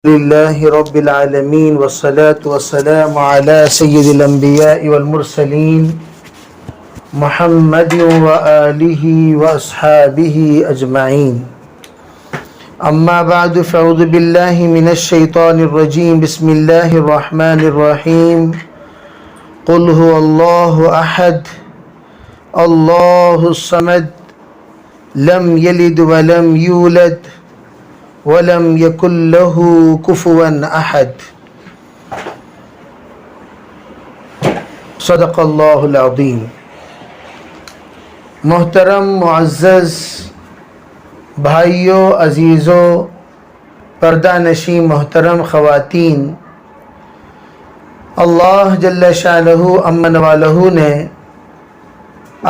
لله رب العالمين والصلاة والسلام على سيد الأنبياء والمرسلين محمد وآله وأصحابه أجمعين. أما بعد فأعوذ بالله من الشيطان الرجيم. بسم الله الرحمن الرحيم. قل هو الله أحد الله الصمد لم يلد ولم يولد ولم يكن له كفوا أحد. صدق اللہ العظیم. محترم معزز بھائیوں، عزیزوں، پردہ نشین محترم خواتین، اللہ جل شانہ امن والہ نے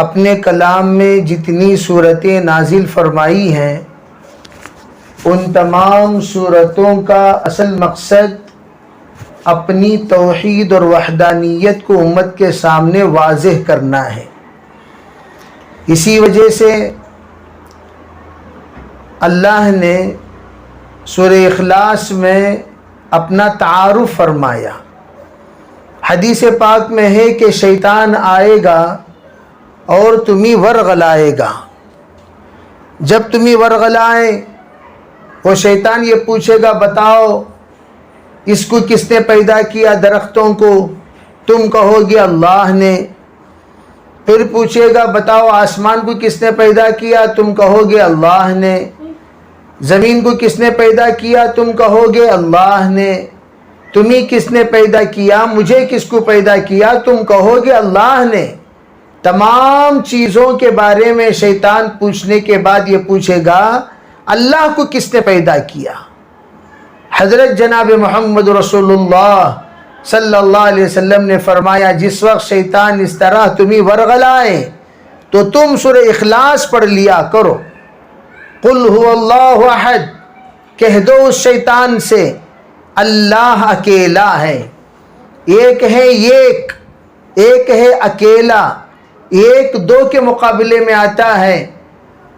اپنے کلام میں جتنی صورتیں نازل فرمائی ہیں ان تمام صورتوں کا اصل مقصد اپنی توحید اور وحدانیت کو امت کے سامنے واضح کرنا ہے. اسی وجہ سے اللہ نے سورہ اخلاص میں اپنا تعارف فرمایا. حدیث پاک میں ہے کہ شیطان آئے گا اور تمہیں ورغلائے گا. جب تمہیں ورغلائے وہ شیطان یہ پوچھے گا بتاؤ اس کو کس نے پیدا کیا درختوں کو؟ تم کہو گے اللہ نے. پھر پوچھے گا بتاؤ آسمان کو کس نے پیدا کیا؟ تم کہو گے اللہ نے. زمین کو کس نے پیدا کیا؟ تم کہو گے اللہ نے. تمہیں کس نے پیدا کیا؟ مجھے کس کو پیدا کیا؟ تم کہو گے اللہ نے. تمام چیزوں کے بارے میں شیطان پوچھنے کے بعد یہ پوچھے گا اللہ کو کس نے پیدا کیا؟ حضرت جناب محمد رسول اللہ صلی اللہ علیہ وسلم نے فرمایا جس وقت شیطان اس طرح تمہیں ورغلائے تو تم سورہ اخلاص پڑھ لیا کرو. قل هو اللہ احد، کہہ دو اس شیطان سے اللہ اکیلا ہے. ایک ہے ایک ہے اکیلا. ایک دو کے مقابلے میں آتا ہے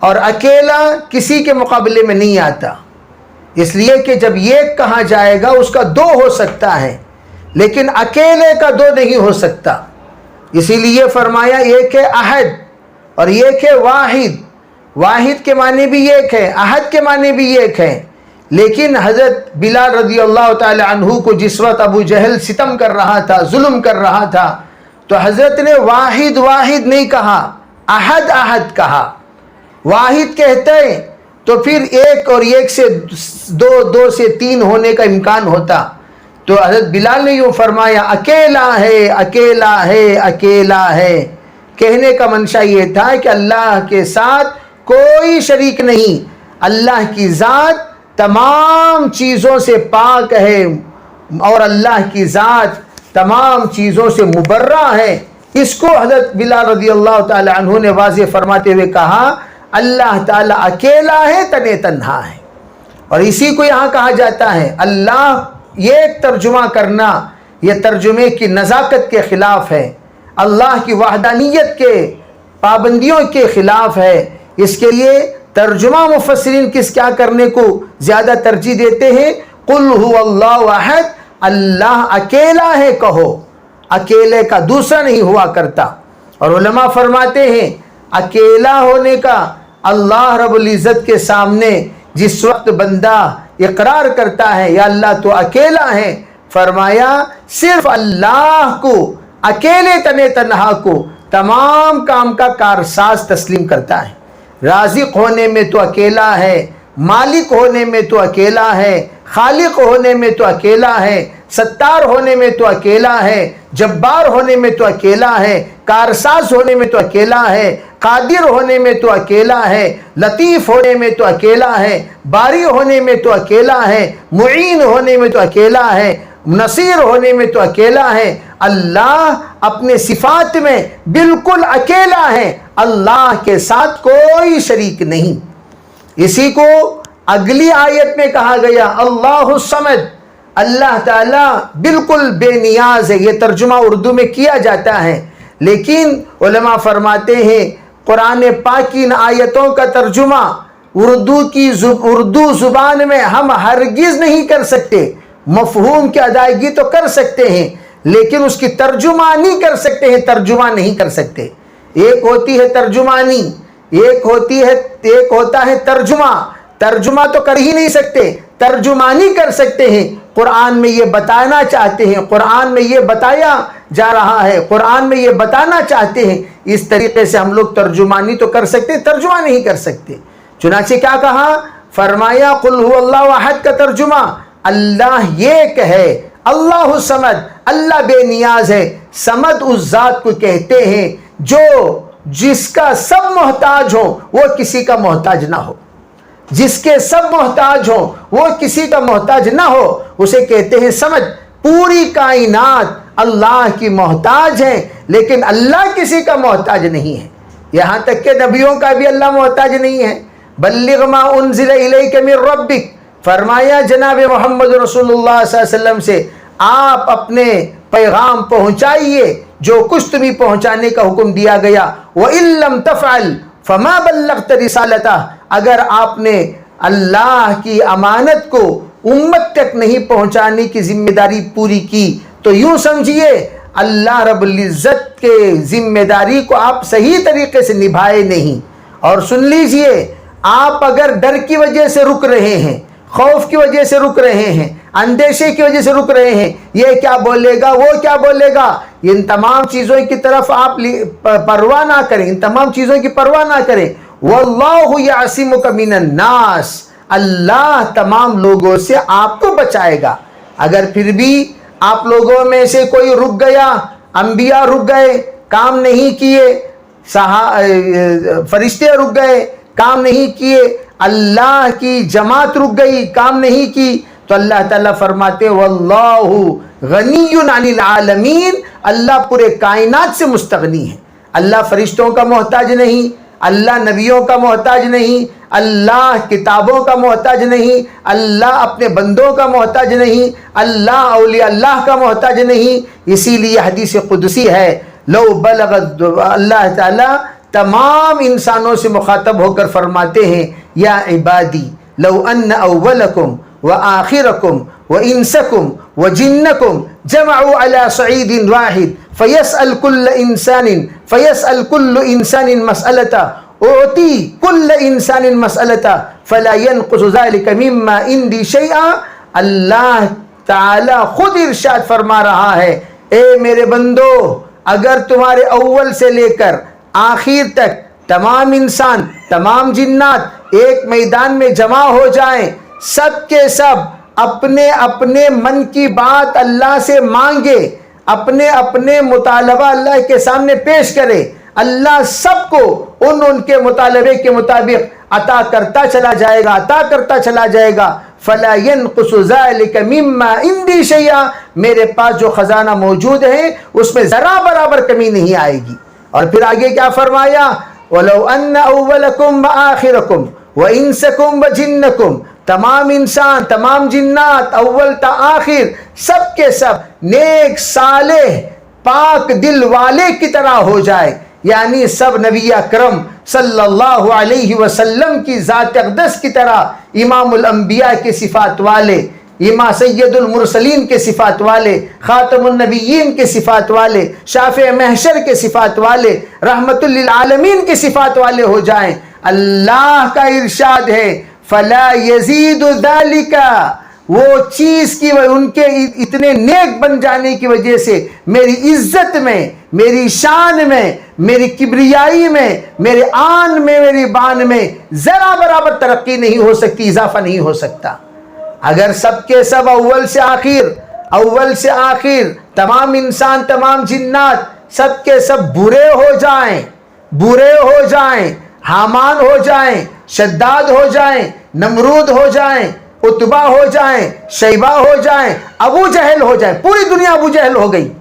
اور اکیلا کسی کے مقابلے میں نہیں آتا. اس لیے کہ جب ایک کہا جائے گا اس کا دو ہو سکتا ہے لیکن اکیلے کا دو نہیں ہو سکتا. اسی لیے فرمایا ایک ہے احد اور ایک ہے واحد. واحد کے معنی بھی ایک ہے، احد کے معنی بھی ایک ہے. لیکن حضرت بلال رضی اللہ تعالی عنہ کو جس وقت ابو جہل ستم کر رہا تھا، ظلم کر رہا تھا، تو حضرت نے واحد واحد نہیں کہا، احد احد کہا. واحد کہتے تو پھر ایک اور ایک سے دو سے تین ہونے کا امکان ہوتا. تو حضرت بلال نے یوں فرمایا اکیلا ہے اکیلا ہے اکیلا ہے. کہنے کا منشا یہ تھا کہ اللہ کے ساتھ کوئی شریک نہیں. اللہ کی ذات تمام چیزوں سے پاک ہے اور اللہ کی ذات تمام چیزوں سے مبرہ ہے. اس کو حضرت بلال رضی اللہ تعالی عنہ نے واضح فرماتے ہوئے کہا اللہ تعالیٰ اکیلا ہے تنے تنہا ہے. اور اسی کو یہاں کہا جاتا ہے اللہ. یہ ترجمہ کرنا یہ ترجمے کی نزاکت کے خلاف ہے، اللہ کی وحدانیت کے پابندیوں کے خلاف ہے. اس کے لیے ترجمہ مفسرین کیا کرنے کو زیادہ ترجیح دیتے ہیں؟ قل هو اللہ احد، اللہ اکیلا ہے کہو. اکیلے کا دوسرا نہیں ہوا کرتا. اور علماء فرماتے ہیں اکیلا ہونے کا اللہ رب العزت کے سامنے جس وقت بندہ اقرار کرتا ہے یا اللہ تو اکیلا ہے، فرمایا صرف اللہ کو اکیلے تنے تنہا کو تمام کام کا کارساز تسلیم کرتا ہے. رازق ہونے میں تو اکیلا ہے، مالک ہونے میں تو اکیلا ہے، خالق ہونے میں تو اکیلا ہے، ستار ہونے میں تو اکیلا ہے، جبار ہونے میں تو اکیلا ہے، کارساز ہونے میں تو اکیلا ہے، قادر ہونے میں تو اکیلا ہے، لطیف ہونے میں تو اکیلا ہے، باری ہونے میں تو اکیلا ہے، معین ہونے میں تو اکیلا ہے، نصیر ہونے میں تو اکیلا ہے. اللہ اپنے صفات میں بالکل اکیلا ہے، اللہ کے ساتھ کوئی شریک نہیں. اسی کو اگلی آیت میں کہا گیا اللہ الصمد، اللہ تعالیٰ بالکل بے نیاز ہے. یہ ترجمہ اردو میں کیا جاتا ہے لیکن علماء فرماتے ہیں قرآن پاک کی ان آیتوں کا ترجمہ اردو زبان میں ہم ہرگز نہیں کر سکتے. مفہوم کی ادائیگی تو کر سکتے ہیں لیکن اس کی ترجمانی کر سکتے ہیں, ترجمہ نہیں کر سکتے. ایک ہوتی ہے ترجمانی, ایک ہوتا ہے ترجمہ. ترجمہ تو کر ہی نہیں سکتے, ترجمانی کر سکتے ہیں. قرآن میں یہ بتانا چاہتے ہیں, قرآن میں یہ بتایا جا رہا ہے, قرآن میں یہ بتانا چاہتے ہیں, اس طریقے سے ہم لوگ ترجمانی تو کر سکتے, ترجمہ نہیں کر سکتے. چنانچہ کیا کہا, فرمایا قل هو اللہ احد کا ترجمہ اللہ یہ کہے اللہ الصمد, اللہ بے نیاز ہے. صمد اس ذات کو کہتے ہیں جس کا سب محتاج ہو وہ کسی کا محتاج نہ ہو, جس کے سب محتاج ہو وہ کسی کا محتاج نہ ہو, اسے کہتے ہیں سمجھ. پوری کائنات اللہ کی محتاج ہے لیکن اللہ کسی کا محتاج نہیں ہے. یہاں تک کہ نبیوں کا بھی اللہ محتاج نہیں ہے. بلغ ما انزل الیک من ربک, فرمایا جناب محمد رسول اللہ صلی اللہ علیہ وسلم سے آپ اپنے پیغام پہنچائیے جو کچھ تمہیں پہنچانے کا حکم دیا گیا. وَإِن لَمْ تَفْعَلْ فَمَا بَلَّغْتَ رِسَالَتَهُ, اگر آپ نے اللہ کی امانت کو امت تک نہیں پہنچانے کی ذمہ داری پوری کی تو یوں سمجھیے اللہ رب العزت کے ذمہ داری کو آپ صحیح طریقے سے نبھائے نہیں. اور سن لیجئے, آپ اگر ڈر کی وجہ سے رک رہے ہیں, خوف کی وجہ سے رک رہے ہیں, اندیشے کی وجہ سے رک رہے ہیں, یہ کیا بولے گا, وہ کیا بولے گا, ان تمام چیزوں کی طرف آپ پرواہ نہ کریں, ان تمام چیزوں کی پرواہ نہ کریں. واللہ یعصمک من الناس, اللہ تمام لوگوں سے آپ کو بچائے گا. اگر پھر بھی آپ لوگوں میں سے کوئی رک گیا, انبیاء رک گئے کام نہیں کیے, فرشتے رک گئے کام نہیں کیے, اللہ کی جماعت رک گئی کام نہیں کی, تو اللہ تعالیٰ فرماتے واللہ غنی عن العالمین, اللہ پورے کائنات سے مستغنی ہے. اللہ فرشتوں کا محتاج نہیں, اللہ نبیوں کا محتاج نہیں, اللہ کتابوں کا محتاج نہیں, اللہ اپنے بندوں کا محتاج نہیں, اللہ اولیاء اللہ کا محتاج نہیں. اسی لیے حدیث قدسی ہے, لو بلغت, اللہ تعالیٰ تمام انسانوں سے مخاطب ہو کر فرماتے ہیں یا عبادی لو ان اولکم وآخرکم وانسکم وجنکم جمعوا على صعید واحد فیسأل کل انسان مسئلتا اعطی کل انسان مسئلتا فلا ينقص ذلك مما عندي شیئا. اللہ تعالی خود ارشاد فرما رہا ہے, اے میرے بندو, اگر تمہارے اول سے لے کر آخر تک تمام انسان تمام جنات ایک میدان میں جمع ہو جائیں, سب کے سب اپنے اپنے من کی بات اللہ سے مانگے, اپنے اپنے مطالبہ اللہ کے سامنے پیش کرے, اللہ سب کو ان کے مطالبے کے مطابق عطا کرتا چلا جائے گا, عطا کرتا چلا جائے گا. فلا ينقص ذلك مما عندي شيئا, میرے پاس جو خزانہ موجود ہے اس میں ذرا برابر کمی نہیں آئے گی. اور پھر آگے کیا فرمایا, وَلَوْ أَنَّ أَوَّلَكُمْ وَآخِرَكُمْ وَإِنسَكُمْ وَجِنَّكُمْ, تمام انسان تمام جنات اول تا آخر سب کے سب نیک صالح پاک دل والے کی طرح ہو جائے, یعنی سب نبی اکرم صلی اللہ علیہ وسلم کی ذات اقدس کی طرح, امام الانبیاء کے صفات والے, امام سید المرسلین کے صفات والے, خاتم النبیین کے صفات والے, شافع محشر کے صفات والے, رحمت للعالمین کے صفات والے ہو جائیں. اللہ کا ارشاد ہے فلا یزید ذالک, وہ چیز کی ان کے اتنے نیک بن جانے کی وجہ سے میری عزت میں, میری شان میں, میری کبریائی میں, میرے آن میں, میری بان میں ذرا برابر ترقی نہیں ہو سکتی, اضافہ نہیں ہو سکتا. اگر سب کے سب اول سے آخر تمام انسان تمام جنات سب کے سب برے ہو جائیں, حامان ہو جائیں, شداد ہو جائیں, نمرود ہو جائیں, عتبہ ہو جائیں, شیبہ ہو جائیں, ابو جہل ہو جائیں, پوری دنیا ابو جہل ہو گئی,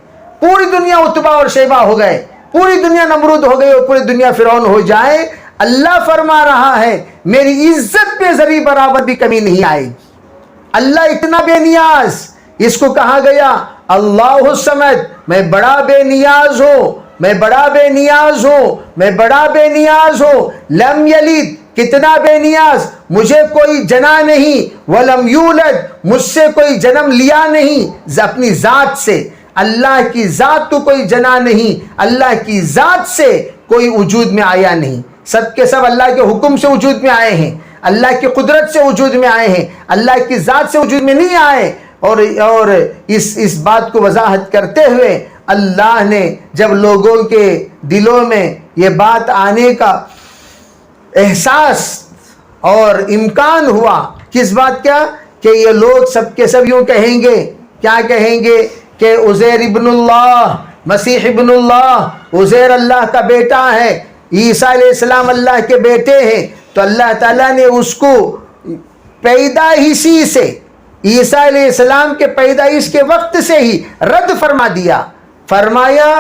پوری دنیا عتبہ اور شیبہ ہو گئے, پوری دنیا نمرود ہو گئی اور پوری دنیا فرعون ہو جائے, اللہ فرما رہا ہے میری عزت پہ ذرا برابر بھی کمی نہیں آئے گی. اللہ اتنا بے نیاز, اس کو کہا گیا اللہ الصمد, میں بڑا بے نیاز ہوں, میں بڑا بے نیاز ہوں, میں بڑا بے نیاز ہوں. لم یلد, کتنا بے نیاز، مجھے کوئی جنا نہیں، ولم یولد، مجھ سے کوئی جنم لیا نہیں اپنی ذات سے، اللہ کی ذات تو کوئی جنا نہیں، اللہ کی ذات سے کوئی وجود میں آیا نہیں، سب کے سب اللہ کے حکم سے وجود میں آئے ہیں، اللہ کی قدرت سے وجود میں آئے ہیں، اللہ کی ذات سے وجود میں نہیں آئے۔ اور اس بات کو وضاحت کرتے ہوئے اللہ نے جب لوگوں کے دلوں میں یہ بات آنے کا احساس اور امکان ہوا، کس بات کا، کہ یہ لوگ سب کے سب یوں کہیں گے، کیا کہیں گے، کہ عزیر ابن اللہ، مسیح ابن اللہ، عزیر اللہ کا بیٹا ہے، عیسیٰ علیہ السلام اللہ کے بیٹے ہیں، تو اللہ تعالیٰ نے اس کو پیدائشی سے، عیسیٰ علیہ السلام کے پیدائش کے وقت سے ہی رد فرما دیا، فرمایا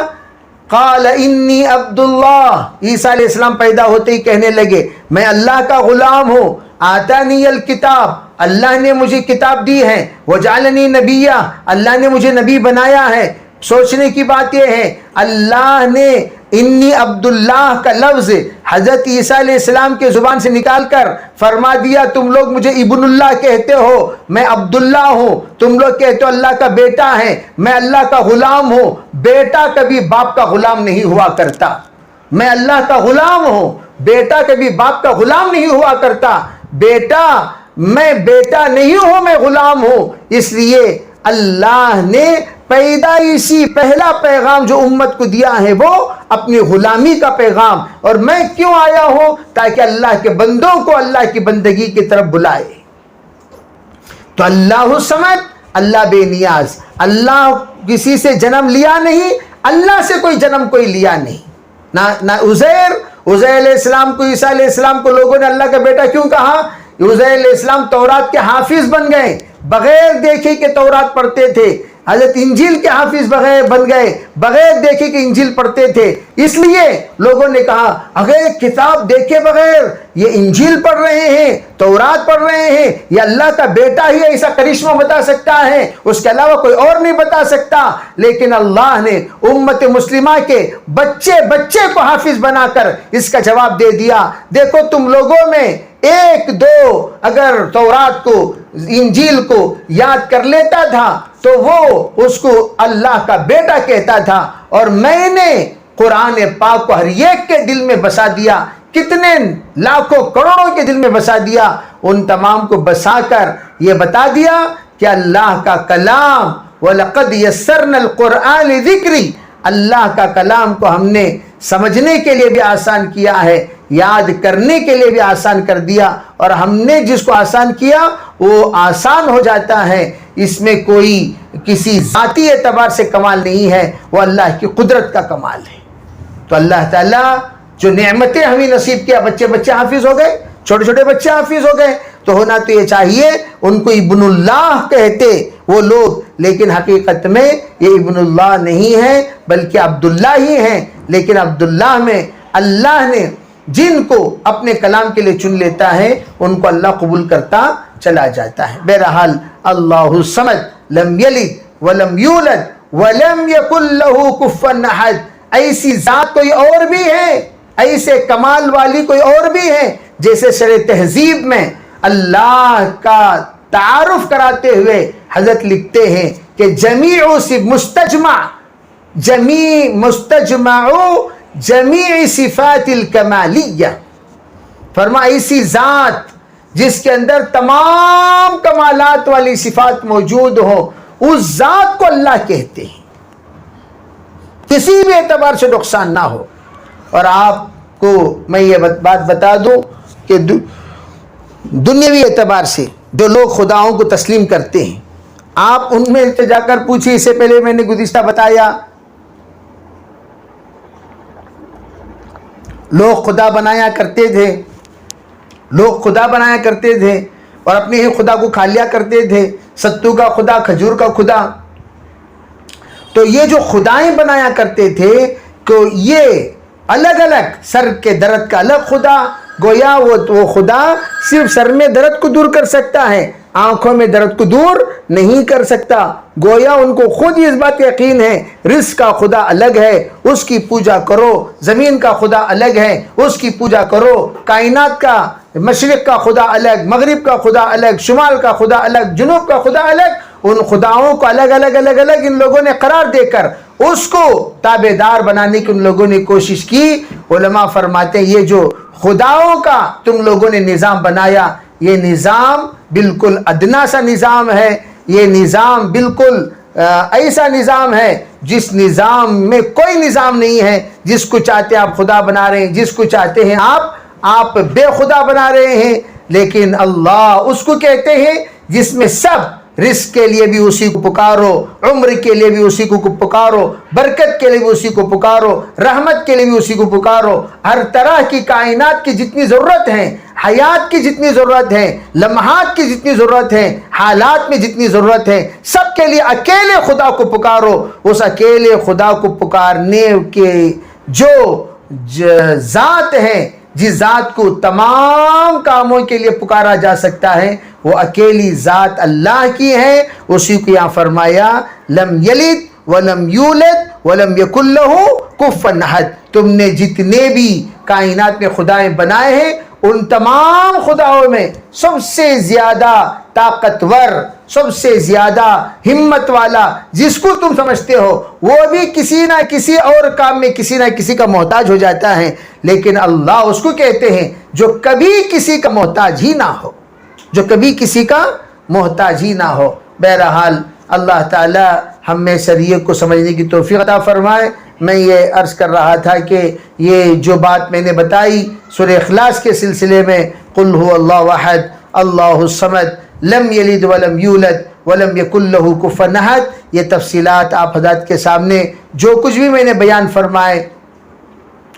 قال انی عبداللہ، عیسیٰ علیہ السلام پیدا ہوتے ہی کہنے لگے میں اللہ کا غلام ہوں، آتانی الکتاب، اللہ نے مجھے کتاب دی ہے، وجعلنی نبیہ، اللہ نے مجھے نبی بنایا ہے۔ سوچنے کی بات یہ ہے، اللہ نے انی عبداللہ کا لفظ حضرت عیسیٰ علیہ السلام کے زبان سے نکال کر فرما دیا تم لوگ مجھے ابن اللہ کہتے ہو، میں عبداللہ ہوں، تم لوگ کہتے ہو اللہ کا بیٹا ہے، میں اللہ کا غلام ہوں۔ بیٹا کبھی باپ کا غلام نہیں ہوا کرتا، میں اللہ کا غلام ہوں، بیٹا کبھی باپ کا غلام نہیں ہوا کرتا، بیٹا میں بیٹا نہیں ہوں، میں غلام ہوں۔ اس لیے اللہ نے پیدائشی پہلا پیغام جو امت کو دیا ہے وہ اپنی غلامی کا پیغام، اور میں کیوں آیا ہوں، تاکہ اللہ کے بندوں کو اللہ کی بندگی کی طرف بلائے۔ تو اللہ الصمد، اللہ بے نیاز، اللہ کسی سے جنم لیا نہیں، اللہ سے کوئی جنم کوئی لیا نہیں، نہ عزیر علیہ السلام کو، عیسیٰ علیہ السلام کو لوگوں نے اللہ کا بیٹا کیوں کہا؟ عزیر علیہ السلام تورات کے حافظ بن گئے، بغیر دیکھے کہ تورات پڑھتے تھے، حضرت انجیل کے حافظ بن گئے، بغیر دیکھے کہ انجیل پڑھتے تھے، اس لیے لوگوں نے کہا اگر کتاب دیکھے بغیر یہ انجیل پڑھ رہے ہیں، تورات پڑھ رہے ہیں، یہ اللہ کا بیٹا ہی ایسا کرشمہ بتا سکتا ہے، اس کے علاوہ کوئی اور نہیں بتا سکتا۔ لیکن اللہ نے امت مسلمہ کے بچے کو حافظ بنا کر اس کا جواب دے دیا، دیکھو تم لوگوں میں ایک دو اگر تورات کو، انجیل کو یاد کر لیتا تھا تو وہ اس کو اللہ کا بیٹا کہتا تھا، اور میں نے قرآن پاک کو ہر ایک کے دل میں بسا دیا، کتنے لاکھوں کروڑوں کے دل میں بسا دیا، ان تمام کو بسا کر یہ بتا دیا کہ اللہ کا کلام وَلَقَدْ يَسَّرْنَا الْقُرْآنَ لِذِكْرِ، اللہ کا کلام کو ہم نے سمجھنے کے لیے بھی آسان کیا ہے، یاد کرنے کے لیے بھی آسان کر دیا، اور ہم نے جس کو آسان کیا وہ آسان ہو جاتا ہے، اس میں کوئی کسی ذاتی اعتبار سے کمال نہیں ہے، وہ اللہ کی قدرت کا کمال ہے۔ تو اللہ تعالیٰ جو نعمتیں ہمیں نصیب کیا، بچے حافظ ہو گئے، چھوٹے بچے حافظ ہو گئے، تو ہونا تو یہ چاہیے ان کو ابن اللہ کہتے وہ لوگ، لیکن حقیقت میں یہ ابن اللہ نہیں ہے بلکہ عبداللہ ہی ہیں۔ لیکن عبداللہ میں اللہ نے جن کو اپنے کلام کے لیے چن لیتا ہے ان کو اللہ قبول کرتا چلا جاتا ہے۔ بہرحال اللہ الصمد لم یلد ولم یولد ولم یکن لہ کفوا احد، ایسی ذات کوئی اور بھی ہے، ایسے کمال والی کوئی اور بھی ہے، جیسے شرح تہذیب میں اللہ کا تعارف کراتے ہوئے حضرت لکھتے ہیں کہ جمیع صفات الکمالیہ، فرما ایسی ذات جس کے اندر تمام کمالات والی صفات موجود ہو، اس ذات کو اللہ کہتے ہیں، کسی بھی اعتبار سے نقصان نہ ہو۔ اور آپ کو میں یہ بات بتا دوں کہ دنیاوی اعتبار سے جو لوگ خداؤں کو تسلیم کرتے ہیں، آپ ان میں جا کر پوچھیں، اس سے پہلے میں نے گزشتہ بتایا لوگ خدا بنایا کرتے تھے اور اپنے ہی خدا کو کھا لیا کرتے تھے، ستو کا خدا، کھجور کا خدا۔ تو یہ جو خدائیں بنایا کرتے تھے تو یہ الگ الگ، سر کے درد کا الگ خدا، گویا وہ خدا صرف سر میں درد کو دور کر سکتا ہے، آنکھوں میں درد کو دور نہیں کر سکتا، گویا ان کو خود اس بات کا یقین ہے رزق کا خدا الگ ہے، اس کی پوجا کرو، زمین کا خدا الگ ہے، اس کی پوجا کرو، کائنات کا مشرق کا خدا الگ، مغرب کا خدا الگ، شمال کا خدا الگ، جنوب کا خدا الگ، ان خداؤں کو الگ الگ الگ الگ ان لوگوں نے قرار دے کر اس کو تابعدار بنانے کی ان لوگوں نے کوشش کی۔ علماء فرماتے ہیں یہ جو خداؤں کا تم لوگوں نے نظام بنایا، یہ نظام بالکل ادنا سا نظام ہے، یہ نظام بالکل ایسا نظام ہے جس نظام میں کوئی نظام نہیں ہے۔ جس کو چاہتے آپ خدا بنا رہے ہیں، جس کو چاہتے ہیں آپ بے خدا بنا رہے ہیں، لیکن اللہ اس کو کہتے ہیں جس میں سب رزق کے لیے بھی اسی کو پکارو، عمر کے لیے بھی اسی کو پکارو، برکت کے لیے بھی اسی کو پکارو، رحمت کے لیے بھی اسی کو پکارو، ہر طرح کی کائنات کی جتنی ضرورت ہے، حیات کی جتنی ضرورت ہے، لمحات کی جتنی ذرورت ہے، حالات میں جتنی ضرورت ہے، سب کے لیے اکیلے خدا کو پکارو۔ اس اکیلے خدا کو پکارنے کے جو ذات ہے، جس ذات کو تمام کاموں کے لیے پکارا جا سکتا ہے، وہ اکیلی ذات اللہ کی ہے۔ اسی کو یہاں فرمایا لم یلد ولم یولد ولم یکن لہ کفوا احد۔ تم نے جتنے بھی کائنات میں خدائیں بنائے ہیں، ان تمام خداؤں میں سب سے زیادہ طاقتور، سب سے زیادہ ہمت والا، جس کو تم سمجھتے ہو، وہ بھی کسی نہ کسی اور کام میں کسی نہ کسی کا محتاج ہو جاتا ہے، لیکن اللہ اس کو کہتے ہیں جو کبھی کسی کا محتاج ہی نہ ہو، جو کبھی کسی کا محتاج ہی نہ ہو۔ بہرحال اللہ تعالی ہم میں شریعت کو سمجھنے کی توفیق عطا فرمائے۔ میں یہ عرض کر رہا تھا کہ یہ جو بات میں نے بتائی سورہ اخلاص کے سلسلے میں، قل هو اللہ احد اللہ الصمد لم یلد ولم یولد ولم یکن لہ کفوا احد، یہ تفصیلات آپ حضرات کے سامنے جو کچھ بھی میں نے بیان فرمائے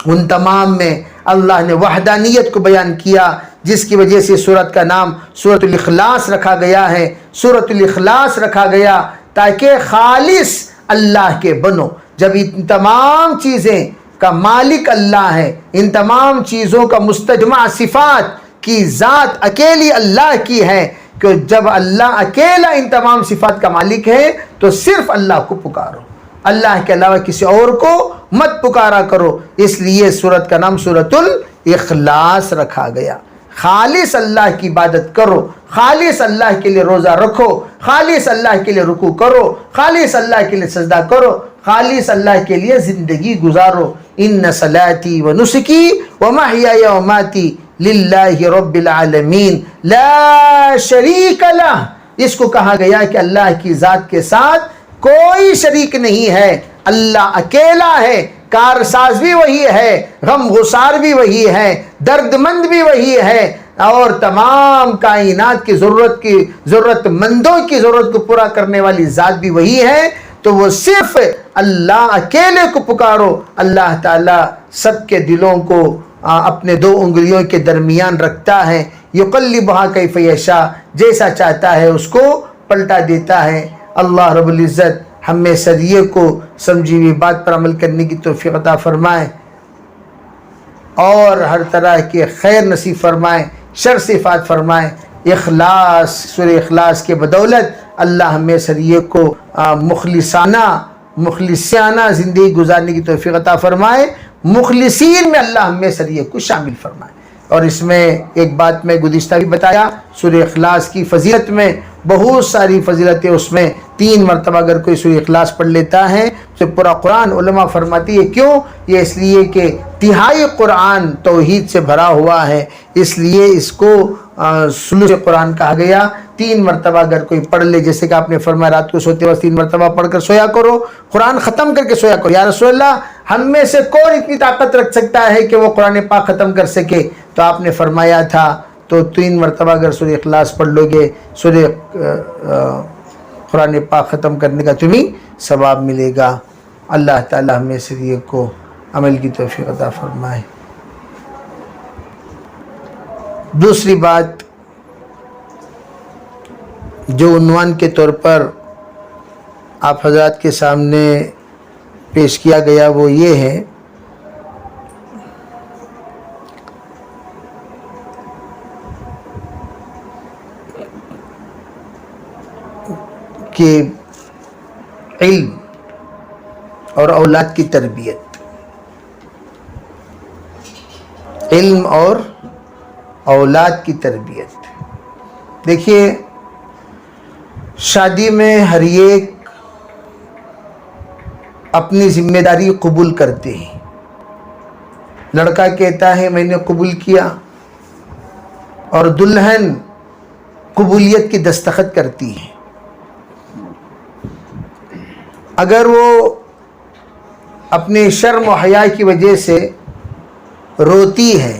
ان تمام میں اللہ نے وحدانیت کو بیان کیا، جس کی وجہ سے سورت کا نام سورۃ الاخلاص رکھا گیا ہے۔ سورۃ الاخلاص رکھا گیا تاکہ خالص اللہ کے بنو۔ جب ان تمام چیزیں کا مالک اللہ ہے، ان تمام چیزوں کا مستجمع صفات کی ذات اکیلی اللہ کی ہے، کہ جب اللہ اکیلا ان تمام صفات کا مالک ہے تو صرف اللہ کو پکارو، اللہ کے علاوہ کسی اور کو مت پکارا کرو۔ اس لیے سورت کا نام سورۃ الاخلاص رکھا گیا۔ خالص اللہ کی عبادت کرو، خالص اللہ کے لیے روزہ رکھو، خالص اللہ کے لیے رکوع کرو، خالص اللہ کے لیے سجدہ کرو، خالص اللہ کے لیے زندگی گزارو۔ ان صلاتی و نسکی و محیای و ماتی للہ رب العالمین لا شریک لہ۔ اس کو کہا گیا کہ اللہ کی ذات کے ساتھ کوئی شریک نہیں ہے، اللہ اکیلا ہے، کارساز بھی وہی ہے، غم گسار بھی وہی ہے، درد مند بھی وہی ہے، اور تمام کائنات کی ضرورت مندوں کی ضرورت کو پورا کرنے والی ذات بھی وہی ہے۔ تو وہ صرف اللہ اکیلے کو پکارو۔ اللہ تعالیٰ سب کے دلوں کو اپنے دو انگلیوں کے درمیان رکھتا ہے، یقلبھا کیف یشاء، جیسا چاہتا ہے اس کو پلٹا دیتا ہے۔ اللہ رب العزت ہم میں شریعت کو سمجھی ہوئی بات پر عمل کرنے کی توفیق عطا فرمائے، اور ہر طرح کے خیر نصیب فرمائے، شر سے حفاظت فرمائے۔ اخلاص، سورہ اخلاص کے بدولت اللہ ہمیں شریعت کو مخلصانہ زندگی گزارنے کی توفیق عطا فرمائے، مخلصین میں اللہ ہمیں شریعت کو شامل فرمائے۔ اور اس میں ایک بات میں گزشتہ بھی بتایا، سورہ اخلاص کی فضیلت میں بہت ساری فضیلتیں، اس میں 3 مرتبہ اگر کوئی سورہ اخلاص پڑھ لیتا ہے تو پورا قرآن، علماء فرماتی ہے کیوں؟ یہ اس لیے کہ تہائی قرآن توحید سے بھرا ہوا ہے، اس لیے اس کو ثلث قرآن کہا گیا۔ 3 مرتبہ اگر کوئی پڑھ لے، جیسے کہ آپ نے فرمایا رات کو سوتے وقت 3 مرتبہ پڑھ کر سویا کرو، قرآن ختم کر کے سویا کرو۔ یا رسول اللہ، ہم میں سے کون اتنی طاقت رکھ سکتا ہے کہ وہ قرآن پاک ختم کر سکے؟ تو آپ نے فرمایا تھا تو 3 مرتبہ اگر سورہ اخلاص پڑھ لو گے، سورہ قرآن پاک ختم کرنے کا تمہیں ثواب ملے گا۔ اللہ تعالی ہمیں شریعت کو عمل کی توفیق عطا فرمائے۔ دوسری بات جو عنوان کے طور پر آپ حضرات کے سامنے پیش کیا گیا وہ یہ ہے کہ علم اور اولاد کی تربیت، علم اور اولاد کی تربیت. دیکھیے شادی میں ہر ایک اپنی ذمہ داری قبول کرتے ہیں. لڑکا کہتا ہے میں نے قبول کیا اور دلہن قبولیت کی دستخط کرتی ہے. اگر وہ اپنے شرم و حیا کی وجہ سے روتی ہے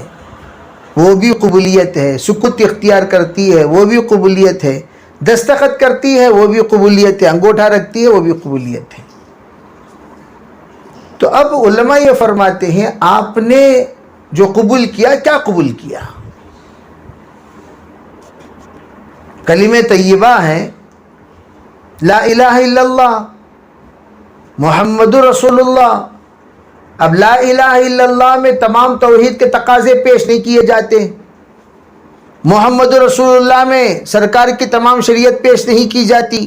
وہ بھی قبولیت ہے، سکوت اختیار کرتی ہے وہ بھی قبولیت ہے، دستخط کرتی ہے وہ بھی قبولیت ہے، انگوٹھا رکھتی ہے وہ بھی قبولیت ہے. تو اب علماء یہ فرماتے ہیں آپ نے جو قبول کیا کیا قبول کیا؟ کلمہ طیبہ ہے لا الہ الا اللہ محمد رسول اللہ. اب لا الہ الا اللہ میں تمام توحید کے تقاضے پیش نہیں کیے جاتے، محمد رسول اللہ میں سرکار کی تمام شریعت پیش نہیں کی جاتی.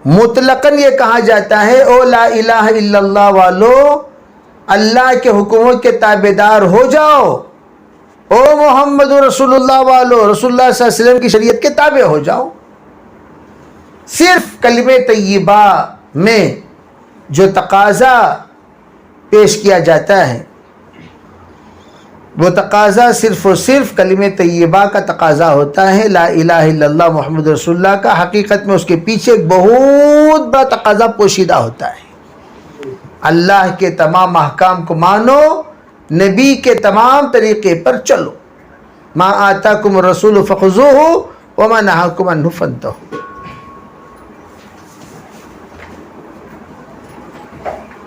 مطلقاً یہ کہا جاتا ہے او لا الہ الا اللہ والو اللہ کے حکموں کے تابعدار ہو جاؤ، او محمد رسول اللہ والو رسول اللہ صلی اللہ علیہ وسلم کی شریعت کے تابع ہو جاؤ. صرف کلمہ طیبہ میں جو تقاضا پیش کیا جاتا ہے وہ تقاضا صرف و صرف کلمہ طیبہ کا تقاضا ہوتا ہے، لا الہ الا اللہ محمد رسول اللہ کا. حقیقت میں اس کے پیچھے ایک بہت بڑا تقاضا پوشیدہ ہوتا ہے. اللہ کے تمام احکام کو مانو، نبی کے تمام طریقے پر چلو. ما آتاکم الرسول فخذوہ وما نہاکم عنہ فانتہوا.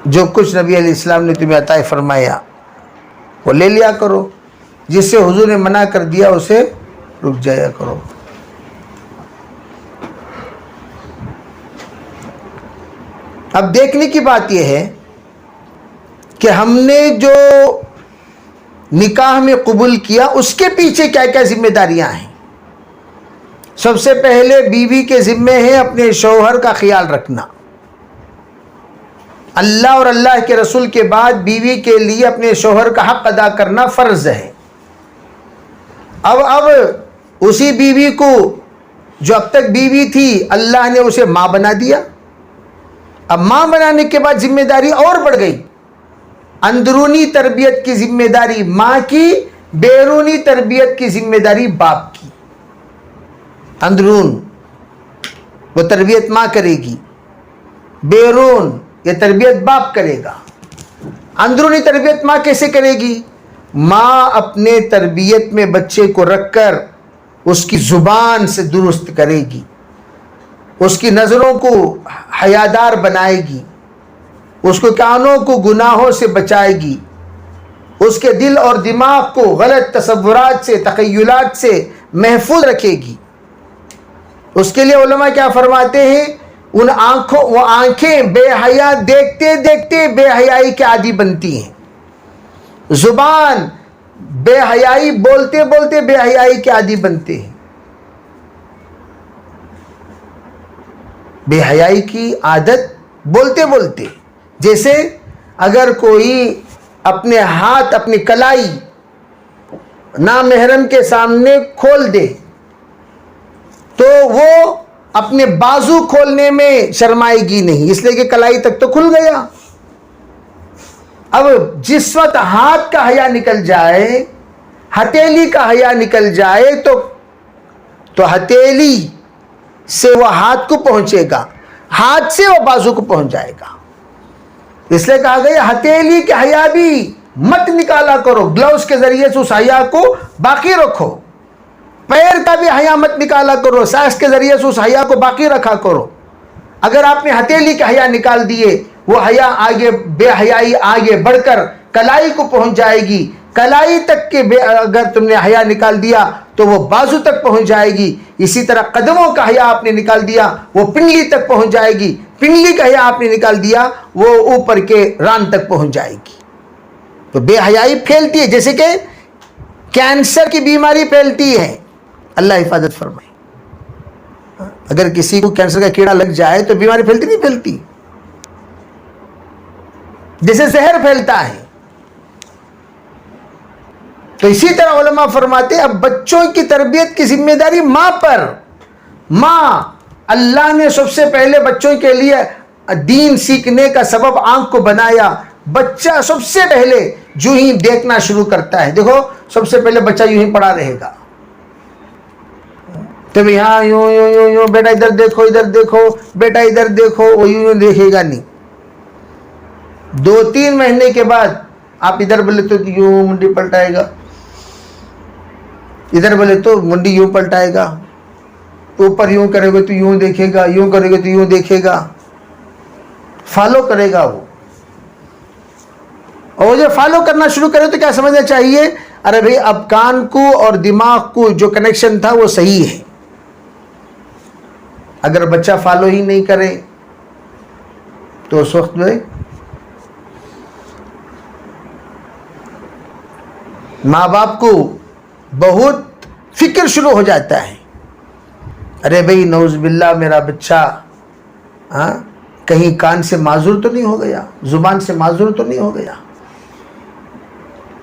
جو کچھ نبی علیہ السلام نے تمہیں عطا فرمایا وہ لے لیا کرو، جس سے حضور نے منع کر دیا اسے رک جایا کرو. اب دیکھنے کی بات یہ ہے کہ ہم نے جو نکاح میں قبول کیا اس کے پیچھے کیا کیا ذمہ داریاں ہیں. سب سے پہلے بیوی کے ذمے ہیں اپنے شوہر کا خیال رکھنا. اللہ اور اللہ کے رسول کے بعد بیوی کے لیے اپنے شوہر کا حق ادا کرنا فرض ہے. اب اسی بیوی کو جو اب تک بیوی تھی اللہ نے اسے ماں بنا دیا. اب ماں بنانے کے بعد ذمہ داری اور بڑھ گئی. اندرونی تربیت کی ذمہ داری ماں کی، بیرونی تربیت کی ذمہ داری باپ کی. اندرون وہ تربیت ماں کرے گی، بیرون یہ تربیت باپ کرے گا. اندرونی تربیت ماں کیسے کرے گی؟ ماں اپنے تربیت میں بچے کو رکھ کر اس کی زبان سے درست کرے گی، اس کی نظروں کو حیادار بنائے گی، اس کو کانوں کو گناہوں سے بچائے گی، اس کے دل اور دماغ کو غلط تصورات سے تخیلات سے محفوظ رکھے گی. اس کے لیے علماء کیا فرماتے ہیں؟ وہ آنکھیں بے حیا دیکھتے دیکھتے بے حیائی کے عادی بنتی ہیں. زبان بے حیائی بولتے بولتے بے حیائی کے عادی بنتے ہیں. بے حیائی کی عادت بولتے بولتے، جیسے اگر کوئی اپنے ہاتھ اپنی کلائی نامحرم کے سامنے کھول دے تو وہ اپنے بازو کھولنے میں شرمائے گی نہیں، اس لیے کہ کلائی تک تو کھل گیا. اب جس وقت ہاتھ کا حیا نکل جائے، ہتھیلی کا حیا نکل جائے تو ہتھیلی سے وہ ہاتھ کو پہنچے گا، ہاتھ سے وہ بازو کو پہنچ جائے گا. اس لیے کہا گیا ہتھیلی کے حیا بھی مت نکالا کرو، گلوز کے ذریعے سے اس حیا کو باقی رکھو. پیر کا بھی حیا مت نکالا کرو، ساس کے ذریعے سے اس حیا کو باقی رکھا کرو. اگر آپ نے ہتھیلی کا حیا نکال دیے وہ حیا آگے بے حیائی آگے بڑھ کر کلائی کو پہنچ جائے گی. کلائی تک کے اگر تم نے حیا نکال دیا تو وہ بازو تک پہنچ جائے گی. اسی طرح قدموں کا حیا آپ نے نکال دیا وہ پنڈلی تک پہنچ جائے گی. پنڈلی کا حیا آپ نے نکال دیا وہ اوپر کے ران تک پہنچ جائے گی. تو بے حیائی پھیلتی ہے، جیسے کہ کینسر کی بیماری پھیلتی ہے. اللہ حفاظت فرمائے. اگر کسی کو کینسر کا کیڑا لگ جائے تو بیماری پھیلتی نہیں پھیلتی، جیسے زہر پھیلتا ہے. تو اسی طرح علماء فرماتے ہیں اب بچوں کی تربیت کی ذمہ داری ماں پر. ماں، اللہ نے سب سے پہلے بچوں کے لیے دین سیکھنے کا سبب آنکھ کو بنایا. بچہ سب سے پہلے جو ہی دیکھنا شروع کرتا ہے، دیکھو سب سے پہلے بچہ یوں ہی پڑا رہے گا، تو یہاں یوں یوں یوں یوں، بیٹا ادھر دیکھو ادھر دیکھو، بیٹا ادھر دیکھو، وہ یوں یوں دیکھے گا نہیں. 2-3 مہینے کے بعد آپ ادھر بولے تو یوں منڈی پلٹائے گا، ادھر بولے تو منڈی یوں پلٹائے گا، اوپر یوں کرے گا تو یوں دیکھے گا، یوں کرے گا تو یوں دیکھے گا. فالو کرے گا وہ. اور جو فالو کرنا شروع کرے تو کیا سمجھنا چاہیے؟ ارے بھئی اب کان کو اور دماغ کو جو کنیکشن تھا وہ صحیح ہے. اگر بچہ فالو ہی نہیں کرے تو اس وقت میں ماں باپ کو بہت فکر شروع ہو جاتا ہے. ارے بھئی نعوذ باللہ میرا بچہ کہیں کان سے معذور تو نہیں ہو گیا، زبان سے معذور تو نہیں ہو گیا.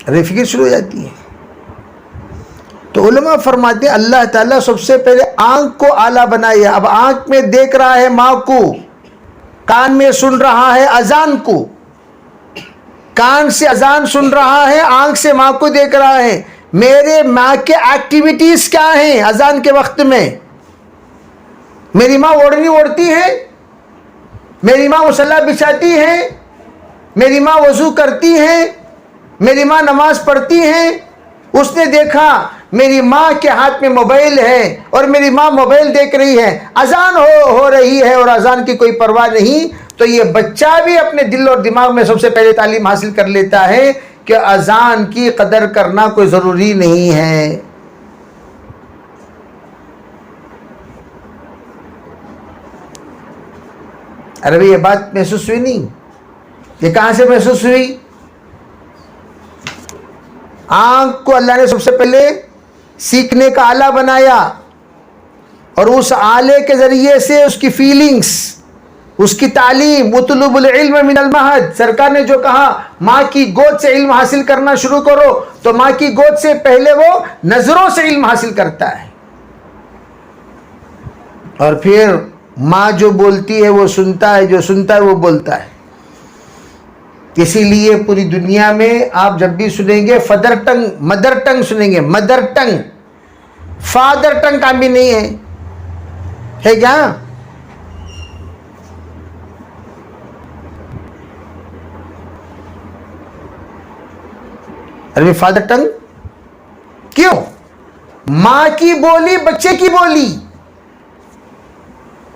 ارے فکر شروع ہو جاتی ہے. تو علماء فرماتے ہیں اللہ تعالیٰ سب سے پہلے آنکھ کو آلہ بنایا. اب آنکھ میں دیکھ رہا ہے ماں کو، کان میں سن رہا ہے اذان کو، کان سے اذان سن رہا ہے، آنکھ سے ماں کو دیکھ رہا ہے. میرے ماں کے ایکٹیویٹیز کیا ہیں اذان کے وقت میں؟ میری ماں اوڑھنی اوڑھتی ہے، میری ماں مصلی بچھاتی ہے، میری ماں وضو کرتی ہے، میری ماں نماز پڑھتی ہے. اس نے دیکھا میری ماں کے ہاتھ میں موبائل ہے اور میری ماں موبائل دیکھ رہی ہے، اذان ہو رہی ہے اور اذان کی کوئی پرواہ نہیں. تو یہ بچہ بھی اپنے دل اور دماغ میں سب سے پہلے تعلیم حاصل کر لیتا ہے کہ اذان کی قدر کرنا کوئی ضروری نہیں ہے. ارے بھئی یہ بات محسوس ہوئی نہیں؟ یہ کہاں سے محسوس ہوئی؟ آنکھ کو اللہ نے سب سے پہلے سیکھنے کا آلہ بنایا اور اس آلے کے ذریعے سے اس کی فیلنگز، اس کی تعلیم. اطلب العلم من المہد، سرکار نے جو کہا ماں کی گود سے علم حاصل کرنا شروع کرو، تو ماں کی گود سے پہلے وہ نظروں سے علم حاصل کرتا ہے اور پھر ماں جو بولتی ہے وہ سنتا ہے، جو سنتا ہے وہ بولتا ہے. اسی لیے پوری دنیا میں آپ جب بھی سنیں گے فادر ٹنگ، مدر ٹنگ سنیں گے، مدر ٹنگ. فادر ٹنگ کام بھی نہیں ہے کیا؟ ارے فادر ٹنگ کیوں؟ ماں کی بولی بچے کی بولی،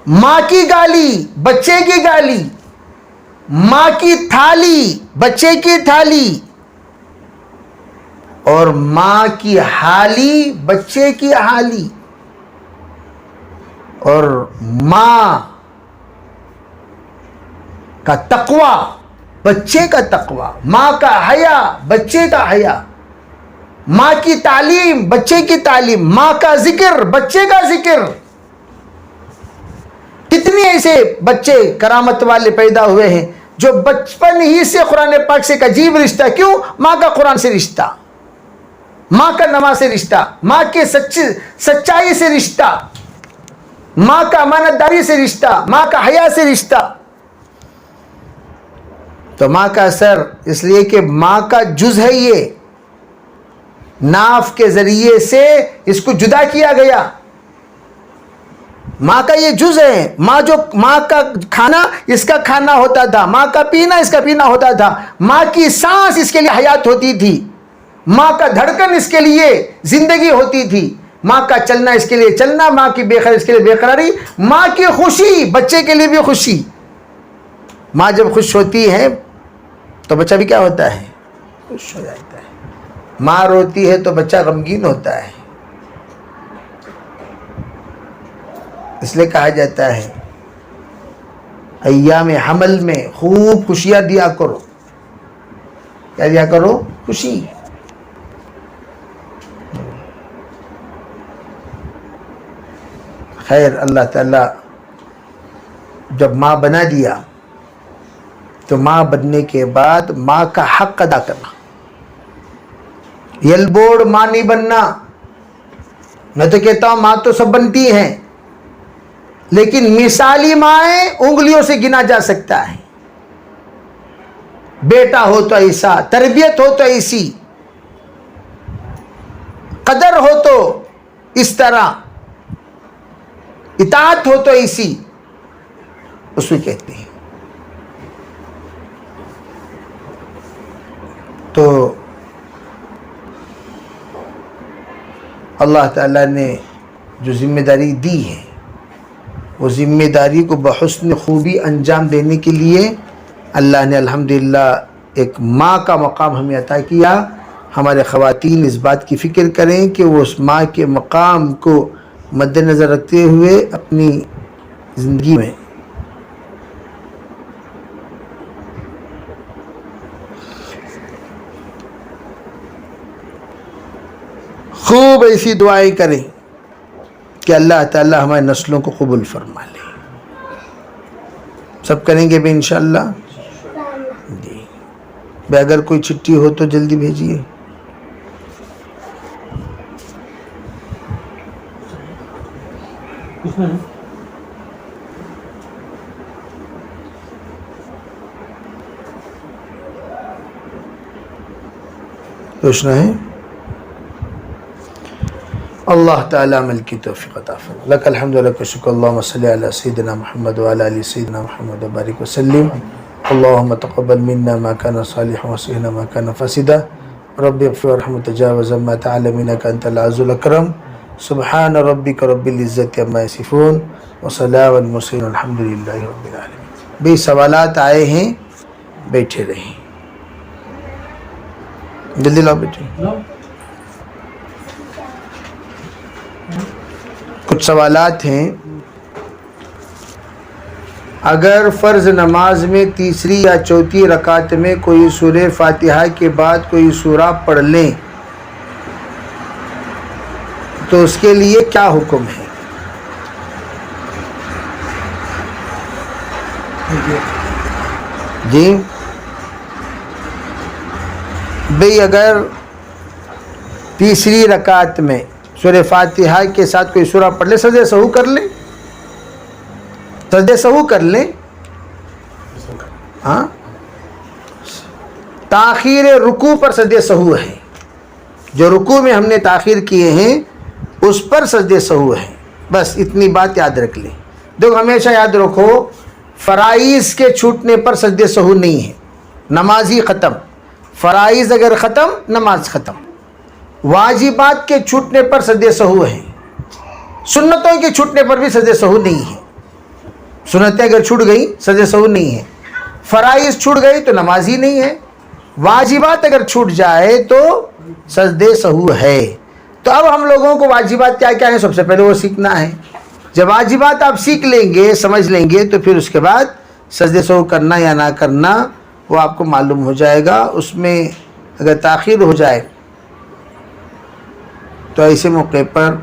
ماں کی گالی بچے کی گالی، ماں کی تھالی بچے کی تھالی، اور ماں کی حالی بچے کی حالی. اور ماں کا تقوی بچے کا تقوی، ماں کا حیا بچے کا حیا، ماں کی تعلیم بچے کی تعلیم، ماں کا ذکر بچے کا ذکر. کتنے ایسے بچے کرامت والے پیدا ہوئے ہیں جو بچپن ہی سے قرآن پاک سے ایک عجیب رشتہ. کیوں؟ ماں کا قرآن سے رشتہ، ماں کا نماز سے رشتہ، ماں کے سچائی سے رشتہ، ماں کا امانت داری سے رشتہ، ماں کا حیا سے رشتہ. تو ماں کا اثر اس لیے کہ ماں کا جز ہے، یہ ناف کے ذریعے سے اس کو جدا کیا گیا. ماں کا یہ جز ہے. ماں کا کھانا اس کا کھانا ہوتا تھا، ماں کا پینا اس کا پینا ہوتا تھا، ماں کی سانس اس کے لیے حیات ہوتی تھی، ماں کا دھڑکن اس کے لیے زندگی ہوتی تھی، ماں کا چلنا اس کے لیے چلنا، ماں کی بے قراری اس کے لیے بے قراری، ماں کی خوشی بچے کے لیے بھی خوشی. ماں جب خوش ہوتی ہے تو بچہ بھی کیا ہوتا ہے؟ خوش ہو جاتا ہے. ماں روتی ہے تو بچہ غمگین ہوتا ہے. اس لیے کہا جاتا ہے ایام حمل میں خوب خوشیاں دیا کرو. کیا دیا کرو؟ خوشی. خیر، اللہ تعالیٰ جب ماں بنا دیا تو ماں بننے کے بعد ماں کا حق ادا کرنا. یل بورڈ ماں نہیں بننا. میں تو کہتا ہوں ماں تو سب بنتی ہیں، لیکن مثالی مائیں انگلیوں سے گنا جا سکتا ہے. بیٹا ہو تو ایسا، تربیت ہو تو ایسی، قدر ہو تو اس طرح، اطاعت ہو تو ایسی، اس کو کہتے ہیں. تو اللہ تعالیٰ نے جو ذمہ داری دی ہے، وہ ذمہ داری کو بحسن خوبی انجام دینے کے لیے اللہ نے الحمدللہ ایک ماں کا مقام ہمیں عطا کیا. ہمارے خواتین اس بات کی فکر کریں کہ وہ اس ماں کے مقام کو مد نظر رکھتے ہوئے اپنی زندگی میں خوب ایسی دعائیں کریں کہ اللہ تعالیٰ ہماری نسلوں کو قبول فرما لے. سب کریں گے بھی انشاءاللہ. جی بھائی اگر کوئی چٹھی ہو تو جلدی بھیجیے. پوچھنا ہے. اللہ تعالیٰ عمل کی توفیق عطا فرمائے. لک الحمد و لک الشکر. اللہم صلی علی سیدنا محمد وعلی آل سیدنا محمد وبارک وسلم. اللہم تقبل منا ما کان صالحا وصلحنا ما کان فاسدا. رب اغفر وارحم وتجاوز عما تعلم انک انت العزیز الاکرم. سبحان ربک رب العزت عما یصفون وسلام علی المرسلین والحمد للہ رب العالمین. بھی سوالات آئے ہیں، بیٹھے رہیں. جلدی لاؤ بیٹھے. کچھ سوالات ہیں. اگر فرض نماز میں تیسری یا چوتھی رکعت میں کوئی سورہ فاتحہ کے بعد کوئی سورہ پڑھ لیں تو اس کے لیے کیا حکم ہے؟ جی بھئی اگر تیسری رکعت میں سورہ فاتحہ کے ساتھ کوئی سورہ پڑھ لے، سجدہ سہو کر لیں، سجدہ سہو کر لیں. ہاں تاخیر رکوع پر سجدہ سہو ہے. جو رکوع میں ہم نے تاخیر کیے ہیں اس پر سجدہ سہو ہے. بس اتنی بات یاد رکھ لیں. دیکھو ہمیشہ یاد رکھو، فرائض کے چھوٹنے پر سجدہ سہو نہیں ہے. نماز ہی ختم. فرائض اگر ختم، نماز ختم. واجبات کے چھوٹنے پر سجدہ سہو ہے. سنتوں کے چھوٹنے پر بھی سجدہ سہو نہیں ہے. سنتیں اگر چھوٹ گئی سجدہ سہو نہیں ہے. فرائض چھوٹ گئی تو نماز ہی نہیں ہے. واجبات اگر چھوٹ جائے تو سجدہ سہو ہے. تو اب ہم لوگوں کو واجبات کیا کیا ہیں سب سے پہلے وہ سیکھنا ہے. جب واجبات آپ سیکھ لیں گے، سمجھ لیں گے، تو پھر اس کے بعد سجدہ سہو کرنا یا نہ کرنا وہ آپ کو معلوم ہو جائے گا. اس میں اگر تاخیر ہو جائے تو ایسے موقع پر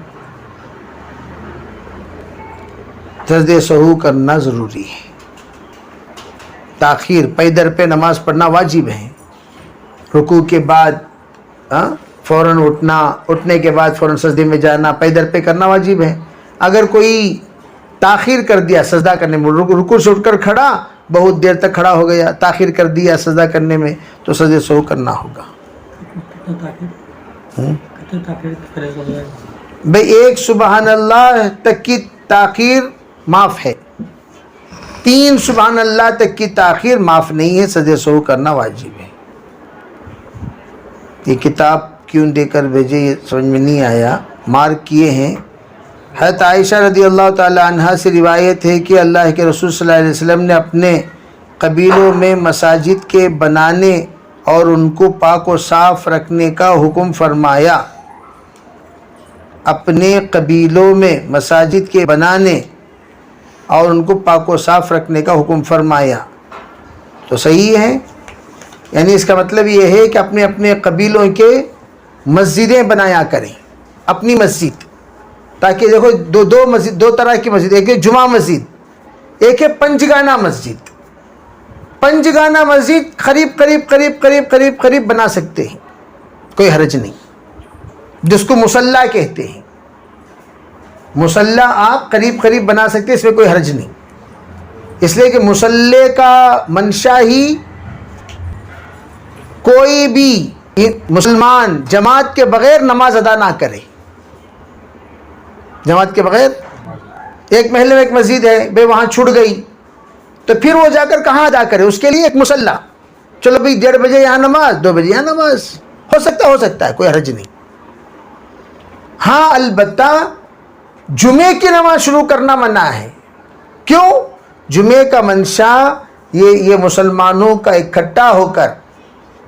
سجدہ سہو کرنا ضروری ہے. تاخیر پے در پہ نماز پڑھنا واجب ہے. رکوع کے بعد فوراً اٹھنا، اٹھنے کے بعد فوراً سجدے میں جانا، پے در پہ کرنا واجب ہے. اگر کوئی تاخیر کر دیا سجدہ کرنے میں، رکوع سے اٹھ کر کھڑا، بہت دیر تک کھڑا ہو گیا، تاخیر کر دیا سجدہ کرنے میں، تو سجدہ سہو کرنا ہوگا. بھئی ایک سبحان اللہ تک کی تاخیر معاف ہے، 3 سبحان اللہ تک کی تاخیر معاف نہیں ہے. سجدہ سہو کرنا واجب ہے. یہ کتاب کیوں دے کر بھیجے یہ سمجھ میں نہیں آیا. مارک کیے ہیں. حضرت عائشہ رضی اللہ تعالی عنہا سے روایت ہے کہ اللہ کے رسول صلی اللہ علیہ وسلم نے اپنے قبیلوں میں مساجد کے بنانے اور ان کو پاک و صاف رکھنے کا حکم فرمایا. اپنے قبیلوں میں مساجد کے بنانے اور ان کو پاک و صاف رکھنے کا حکم فرمایا. تو صحیح ہے. یعنی اس کا مطلب یہ ہے کہ اپنے اپنے قبیلوں کے مسجدیں بنایا کریں، اپنی مسجد. تاکہ دیکھو دو مسجد، 2 طرح کی مسجد، ایک ہے جمعہ مسجد، ایک ہے پنجگانہ مسجد. پنجگانہ مسجد قریب قریب قریب قریب قریب قریب بنا سکتے ہیں، کوئی حرج نہیں. جس کو مصلی کہتے ہیں. مصلی آپ قریب قریب بنا سکتے، اس میں کوئی حرج نہیں، اس لیے کہ مصلی کا منشا ہی کوئی بھی مسلمان جماعت کے بغیر نماز ادا نہ کرے. جماعت کے بغیر، ایک محلے میں ایک مسجد ہے بھئی وہاں چھوٹ گئی تو پھر وہ جا کر کہاں ادا کرے؟ اس کے لیے ایک مصلی. چلو بھئی 1:30 بجے یہاں نماز، 2 بجے یہاں نماز، ہو سکتا ہے، کوئی حرج نہیں. ہاں البتہ جمعے کی نماز شروع کرنا منع ہے. کیوں؟ جمعے کا منشا یہ مسلمانوں کا اکٹھا ہو کر،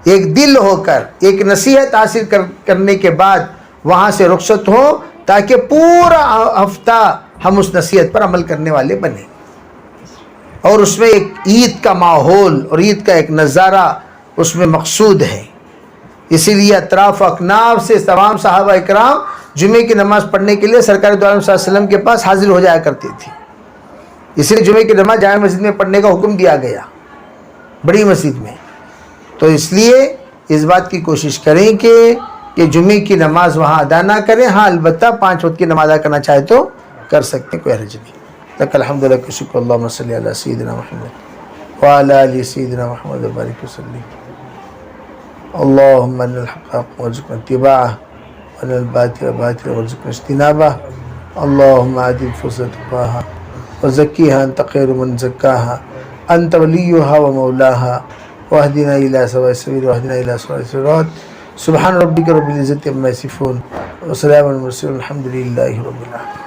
ایک دل ہو کر، ایک نصیحت حاصل کرنے کے بعد وہاں سے رخصت ہو، تاکہ پورا ہفتہ ہم اس نصیحت پر عمل کرنے والے بنیں. اور اس میں ایک عید کا ماحول اور عید کا ایک نظارہ اس میں مقصود ہے. اسی لیے اطراف و اکناف سے تمام صحابہ اکرام جمعے کی نماز پڑھنے کے لیے سرکار دو عالم صلی اللہ علیہ وسلم کے پاس حاضر ہو جایا کرتے تھے. اسی لیے جمعے کی نماز جامع مسجد میں پڑھنے کا حکم دیا گیا، بڑی مسجد میں. تو اس لیے اس بات کی کوشش کریں کہ جمعے کی نماز وہاں ادا نہ کریں. ہاں البتہ 5 وقت کی نماز ادا کرنا چاہے تو کر سکتے ہیں، کوئی حرج نہیں. لک الحمد لک شکر اللہم صلی علی سیدنا محمد وعلی آل سیدنا محمد وبارک وسلم. اللهم ان الحق حق وارزقنا اتباعه وان الباطل باطل وارزقنا اجتنابه. اللهم آت النفوس تقواها وزكيها انت خير من زكاها انت وليها ومولاها واهدنا الى سواء السبيل واهدنا الى صراط الصراط. سبحان ربك رب العزة عما يصفون وسلام على المرسلين الحمد لله رب العالمين.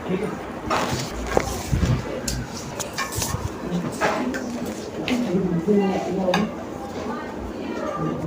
ٹھیک ہے.